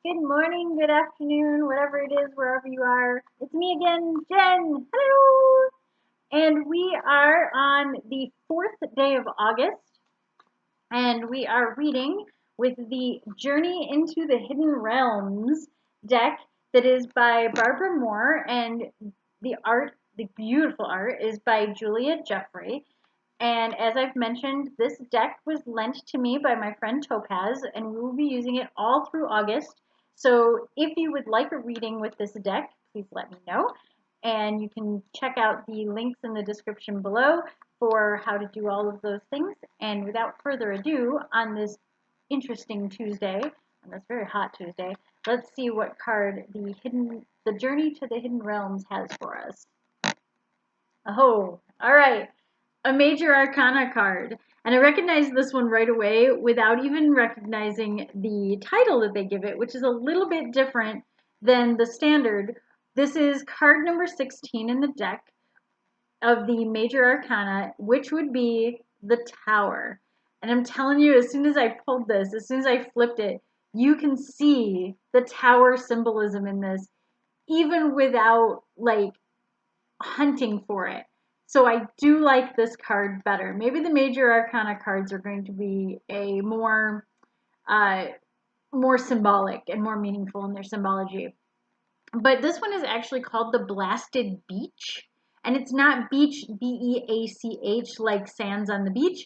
Good morning, good afternoon, whatever it is, wherever you are. It's me again, Jen. Hello! And we are on the 4th day of August, and we are reading with the Journey into the Hidden Realms deck that is by Barbara Moore, and the beautiful art, is by Julia Jeffery. And as I've mentioned, this deck was lent to me by my friend Topaz, and we will be using it all through August. So if you would like a reading with this deck, please let me know. And you can check out the links in the description below for how to do all of those things. And without further ado, on this interesting Tuesday, on this very hot Tuesday, let's see what card the Journey to the Hidden Realms has for us. Oh, all right. A major arcana card. And I recognized this one right away without even recognizing the title that they give it, which is a little bit different than the standard. This is card number 16 in the deck of the major arcana, which would be the Tower. And I'm telling you, as soon as I pulled this, as soon as I flipped it, you can see the Tower symbolism in this, even without like hunting for it. So I do like this card better. Maybe the major arcana cards are going to be a uh, more symbolic and more meaningful in their symbology. But this one is actually called the Blasted Beach. And it's not beach, B-E-A-C-H, like sands on the beach.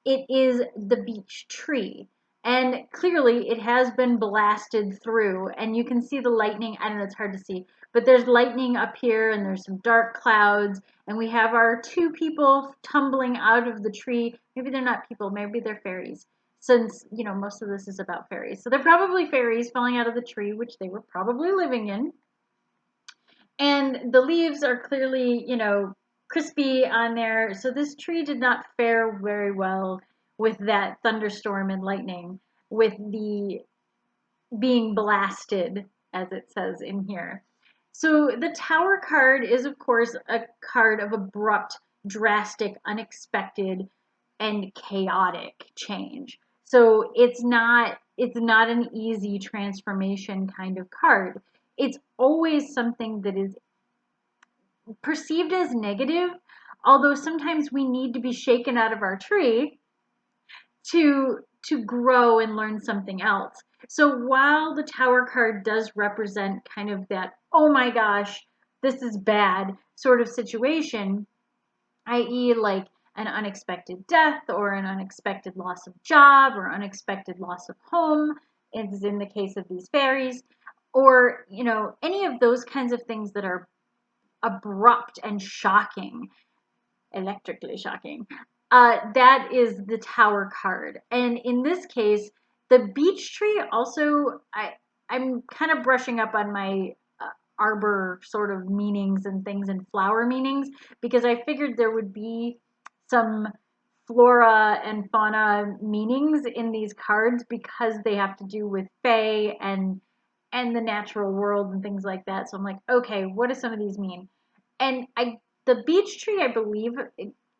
It is the beech tree. And clearly it has been blasted through. And you can see the lightning. I don't know, it's hard to see. But there's lightning up here and there's some dark clouds. And we have our two people tumbling out of the tree. Maybe they're not people, maybe they're fairies. Since, most of this is about fairies. So they're probably fairies falling out of the tree, which they were probably living in. And the leaves are clearly, crispy on there. So this tree did not fare very well with that thunderstorm and lightning, with the being blasted, as it says in here. So the Tower card is, of course, a card of abrupt, drastic, unexpected, and chaotic change. So it's not an easy transformation kind of card. It's always something that is perceived as negative, although sometimes we need to be shaken out of our tree to grow and learn something else. So while the Tower card does represent kind of that, oh my gosh, this is bad sort of situation, i.e., like an unexpected death or an unexpected loss of job or unexpected loss of home, as in the case of these fairies, or any of those kinds of things that are abrupt and shocking, electrically shocking. That is the Tower card. And in this case, the beech tree also, I'm kind of brushing up on my arbor sort of meanings and things and flower meanings because I figured there would be some flora and fauna meanings in these cards because they have to do with fae and the natural world and things like that. So I'm like, okay, what do some of these mean? And the beech tree, I believe,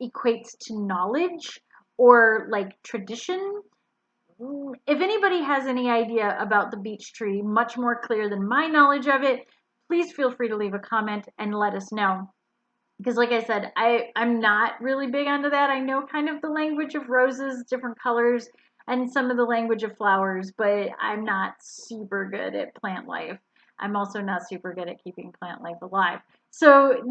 equates to knowledge or like tradition. If anybody has any idea about the beech tree, much more clear than my knowledge of it, please feel free to leave a comment and let us know. Because like I said, I'm not really big onto that. I know kind of the language of roses, different colors, and some of the language of flowers, but I'm not super good at plant life. I'm also not super good at keeping plant life alive. So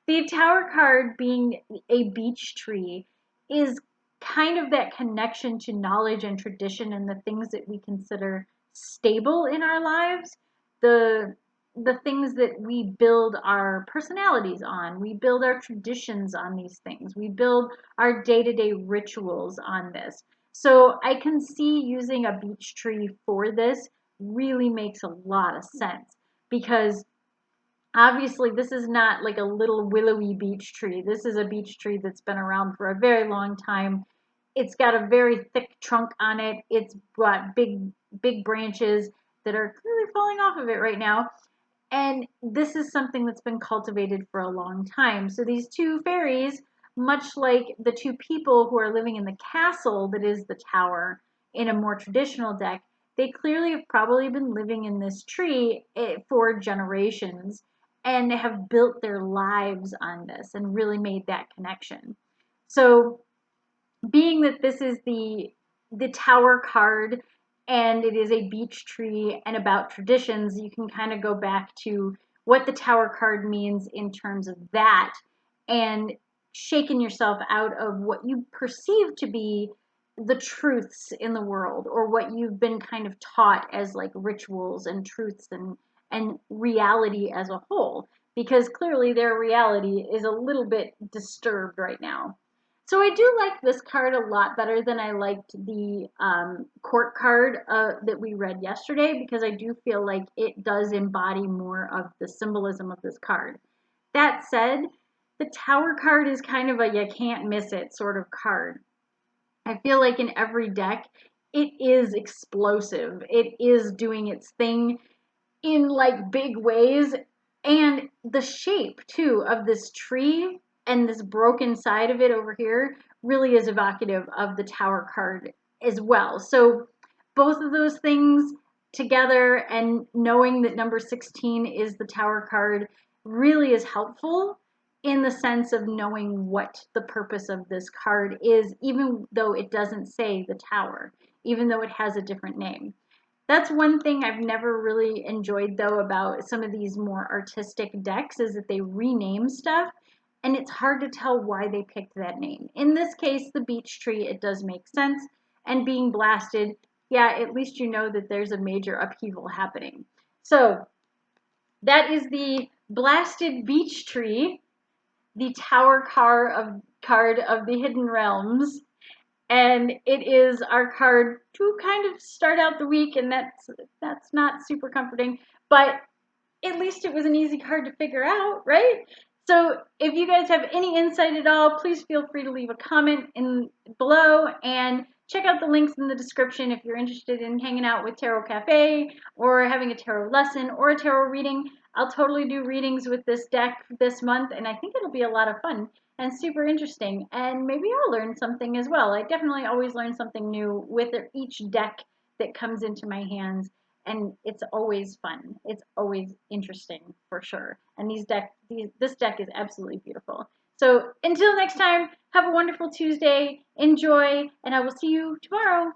the Tower card being a beech tree is kind of that connection to knowledge and tradition and the things that we consider stable in our lives. The things that we build our personalities on. We build our traditions on these things. We build our day-to-day rituals on this. So I can see using a beech tree for this really makes a lot of sense because obviously this is not like a little willowy beech tree. This is a beech tree that's been around for a very long time. It's got a very thick trunk on it. It's got big branches that are clearly falling off of it right now. And this is something that's been cultivated for a long time. So these two fairies, much like the two people who are living in the castle that is the Tower in a more traditional deck, they clearly have probably been living in this tree for generations and have built their lives on this and really made that connection. So being that this is the tower card and it is a beech tree and about traditions, you can kind of go back to what the tower card means in terms of that and shaking yourself out of what you perceive to be the truths in the world or what you've been kind of taught as like rituals and truths and reality as a whole, because clearly their reality is a little bit disturbed right now. So I do like this card a lot better than I liked the court card that we read yesterday, because I do feel like it does embody more of the symbolism of this card. That said, the Tower card is kind of a you can't miss it sort of card. I feel like in every deck, it is explosive. It is doing its thing in like big ways. And the shape too of this tree and this broken side of it over here really is evocative of the Tower card as well. So both of those things together and knowing that number 16 is the Tower card really is helpful in the sense of knowing what the purpose of this card is, even though it doesn't say the Tower, even though it has a different name. That's one thing I've never really enjoyed though about some of these more artistic decks, is that they rename stuff and it's hard to tell why they picked that name. In this case, the beech tree, it does make sense, and being blasted, yeah, at least you know that there's a major upheaval happening. So that is the blasted beech tree, the Tower card of the Hidden Realms. And it is our card to kind of start out the week, and that's not super comforting, but at least it was an easy card to figure out, right? So if you guys have any insight at all, please feel free to leave a comment in below, and check out the links in the description if you're interested in hanging out with Tarot Cafe or having a tarot lesson or a tarot reading. I'll totally do readings with this deck this month, and I think it'll be a lot of fun and super interesting, and maybe I'll learn something as well. I definitely always learn something new with each deck that comes into my hands, and it's always fun. It's always interesting for sure. And this deck is absolutely beautiful. So until next time, have a wonderful Tuesday, enjoy, and I will see you tomorrow.